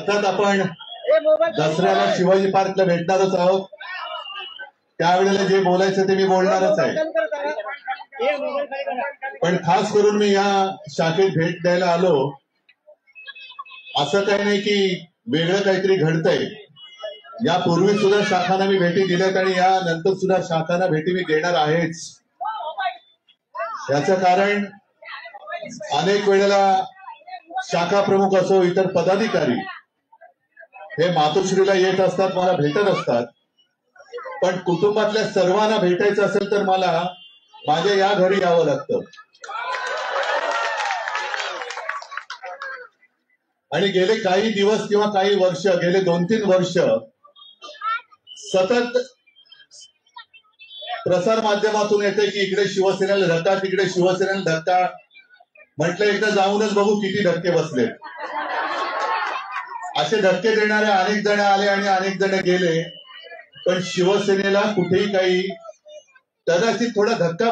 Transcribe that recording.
अर्थात आपण दसऱ्याला शिवाजी पार्कला भेटणारच आहोत. त्यावेळेला जे बोलायचं ते मी बोलणारच आहे. पण खास करून मी या शाखेत भेट द्यायला आलो. असं काही नाही की वेगळं काहीतरी घडतंय. यापूर्वी सुद्धा शाखांना मी भेटी दिल्यात आणि या नंतर सुद्धा शाखांना भेटी मी देणार आहेच. याचं कारण अनेक वेळेला शाखा प्रमुख असो इतर पदाधिकारी हे मातोश्रीला येत असतात, मला भेटत असतात. पण कुटुंबातल्या सर्वांना भेटायचं असेल तर मला माझ्या या घरी यावं लागतं. आणि गेले काही दिवस किंवा काही वर्ष, गेले 2-3 वर्ष सतत प्रसार माध्यमातून येते की इकडे शिवसेनेला धक्का, तिकडे शिवसेनेला धक्का. म्हटलं एकदा जाऊनच बघू किती धक्के बसले. असे धक्के देणारे अनेक जण आले आणि अनेक जण गेले. पण शिवसेनेला कुठेही काही कदाचित थोडा धक्का